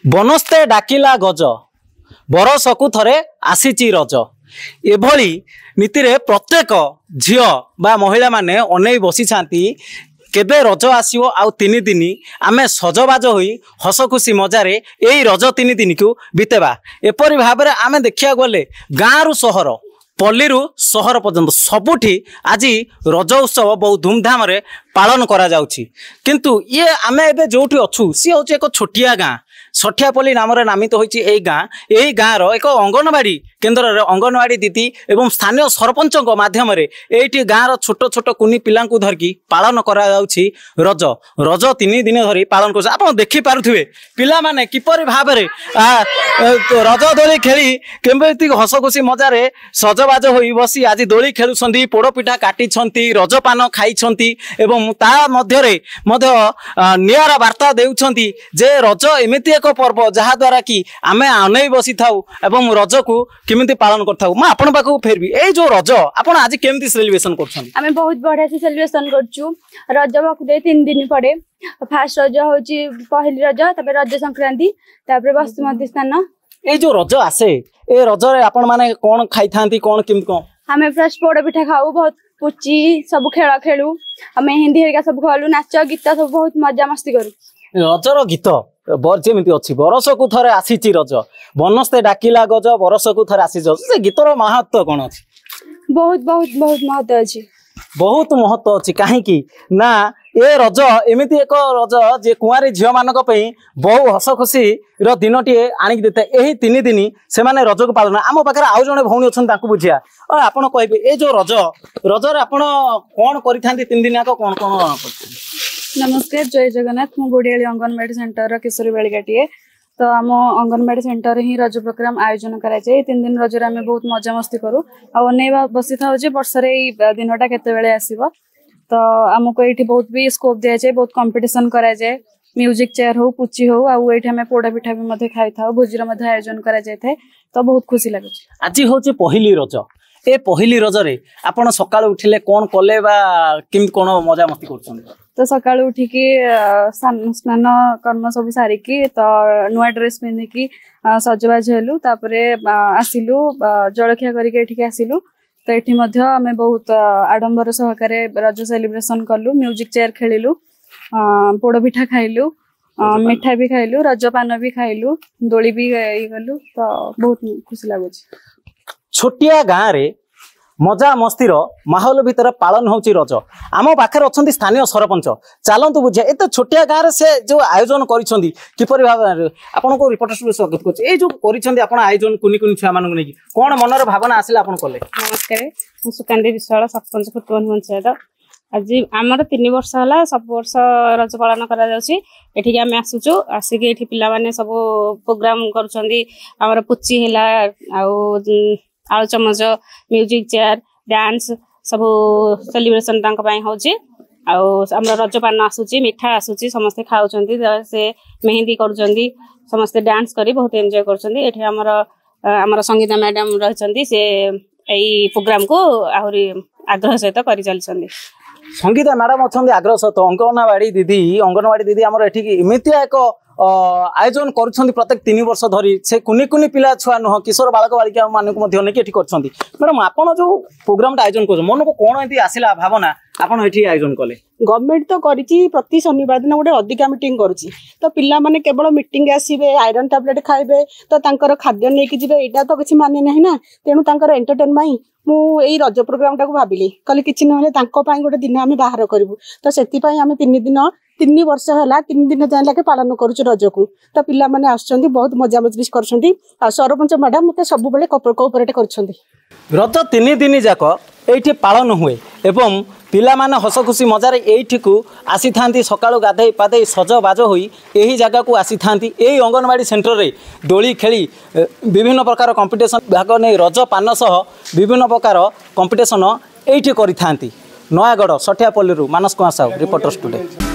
बनस्ते डाकिला गज बरसकु थरे आसीची रज एभली नीति रे प्रत्येक झियो बा महिला माने अनै बसी छांती केबे रज आसीओ आउ 3 दिन आमे सजबाज होई हस खुशी मजारे एई रज 3 दिन को बितेबा एपरि भाबरे आमे देखिया गले गाँ रु सहर पल्लीरु सहर पर्यंत सबुठी आज रज उत्सव बहुत धूमधाम रे पालन करा जाउछि किंतु ये आमे एबे जोठी अछु सी होछि एक छोटिया गाँ सठियापल्ली नाम नामित होइछि एई गाँ रो एक अंगनवाड़ी केन्द्र रे अंगनवाड़ी दीदी एवं स्थानीय सरपंच माध्यम रे एइठी गाँ रो छोट छोट कुनी पिलांकु धरकी पालन करा जाउछि रज रज 3 दिन धरी पालन कर आपण देखि पारुथिबे पिला माने किपरि भाबे रे रज दोली खेली केम्बेति हस खुशी मजा रे सजबाज होई बसी आज दोली खेलुछंती पोड़ पिठा काटिछंती रजपान खाइछंती एवं ता मध्य रे नियारा वार्ता देउछंती जे रज एमिति एक पर्व जहा द्वारा कि आमे अनै बसी थाउ एवं रज को केमिति पालन करथाउ म आपण पाखु फेरबी ए जो रज आपण आज केमिति सेलिब्रेशन करछन आमे बहुत बढ़िया से सेलिब्रेशन करछु रज बाकु दे 3 दिन पड़े फास्ट रज होची पहली रज तबे रज संक्रांति तबे बसुमती स्नान ए जो रज आसे ए रज रे आपण माने कोन खाइ थांती कोन केमिति कोन आमे फ्रेश पोड़ पिठा खाऊ बहुत पुची सब खेल खेलू आमे हिंदी हेरिका सब खालू नाच गीत सब बहुत मजा मस्ती करू रजर गीत जेमिति अछि बरसकु थरे आसीची रज बनस्ते डाकिला गज बरसकु थरे आसी से गीतर महत्व कोन अछि बहुत बहुत बहुत महत्व अछि बहुत महत्व अछि काहे कि ना ए रज एमिति एक रज जे कुआरी झियो मानक पई बहु हस खुशी रो दिनटी आनिक देते एही 3 दिन से माने रज को पालन आम पाखरे आउ जने भौणी अछन ताकू बुझिया और आपण कहबे ए जो रज रे आपण कोन करिथांती 3 दिन आको कोन कोन नमस्कार जय जगन्नाथ मु गोडियाली अंगनवाड़ी सेंटर किशोरी बालिकाटीए तो आम अंगनवाड़ी सेंटर ही रज प्रोग्राम आयोजन कराए 3 दिन रज आम बहुत मजा मस्ती करूँ आ बसी था बर्षे दिनटा केते आसब तो आमको ये बहुत भी स्कोप दि जाए बहुत कंपटीशन कराए जाए म्यूजिक चेयर हो पुची हो आम पोड़ा पिठा भी खाई था भोजीर आयोजन कराए तो बहुत खुशी लगे आज हूँ पहली रज ए पहली रज रे आपण सकाळ उठिले कोन कले बा किम कोन मजा मस्ती करछन तो सकाळ उठिकी स्नान कर्म सब सारिकी तो नुआ ड्रेस पिंधिकी सजबाज हेलु तापरे आसिलु जलखिया करिके एठिके आसिलु तो एठी मध्ये हमें बहुत आडंबर सहकारे रज सेलिब्रेशन कलु म्यूजिक चेयर खेलिलु पोड़ पिठा खाइलु मिठा भी खाइलु रजपान भी खाइलु दोली भी गलु तो बहुत खुशी लागुछि छोटिया गाँ रे मजा मस्तीर माहौल भीतर पालन होची रज आम पाखे अच्छा स्थानीय सरपंच चलतु बुझे एत छोटिया गाँ रे से जो आयोजन करिसेंती किपरि भाव आपन को रिपोर्टर स्वागत करछि ए जो करिसेंती आपन आयोजन कुनी कुनी छुआ मानन नेकी कोन मनर भावना आसिला आपन कले नमस्कार मु सुकांदी विश्वाल सरपंच फुटबॉल पंचायत आज आमर 3 वर्ष है सब वर्ष रज पालन करा जाउछि एठी आमे आसुचु आसिक एठी पिला माने सब प्रोग्राम करूछंदी हमर पुच्ची हैला आउ चमच म्यूजिक चेयर डांस सब सेलिब्रेशन तांक पई होछि आमर रजपान आसुची मिठा आसुची समस्ते खाउछंदी से मेहंदी करूछंदी समस्ते डांस करी बहुत एंजॉय करूछंदी एठी हमर संगीता मैडम रहछंदी से एई प्रोग्राम को आहुरी आग्रह सहित करि चलछंदी संगीता मैडम अच्छा आग्रह सहित अंगनवाड़ी दीदी आमर एठी एमितिया एक आयोजन करुछंती प्रत्येक 3 वर्ष धरी से कुनी कुनी पिला छुआ नुह किशोर बालक बालिका मानक मध्ये नेकी एठी करछंती मैडम आपण जो प्रोग्राम आयोजन कर मन को कोन एती आसिला भावना आपण एठी आयोजन कले गवर्नमेंट तो करिछि प्रति शनिवार दिन गोटे अधिका मीटिंग करुछि तो पिला माने केवल मीटिंग आसीबे आयरन टैबलेट खाइबे तो तांकर खाद्य नेकी जिबे एटा तो किछि माने नाही ना तेनु तांकर एंटरटेन माई मु एई रज प्रोग्राम टाको भाबिली कले किछि नहले तांको पाई गोटे दिन आमे बाहर करबु तो सेति पाई आमे 3 वर्ष है 3 दिन जाए लगे पालन करुଛୁ रज को तो पिला माने आछंती बहुत मजा मजलिस करछंती आ सरपंच मैडम मते सब बेले कोऑपरेट करछंती रज 3 दिन जाक एठी पालन हुए एवं पिला माने हस खुशी मजार एठी को आसी थांती सकाळु गाधई पाधई सज बाज होई एही जगह को आसी थांती एही अंगनवाड़ी सेंटर रे डोली खेली विभिन्न प्रकार कंपटीशन भाग नै रज पान सह विभिन्न प्रकार कंपटीशन एठी करि थांती नयागढ़ सठियापल्ली मानस कुमार साहू रिपोर्टर स्टूडियो।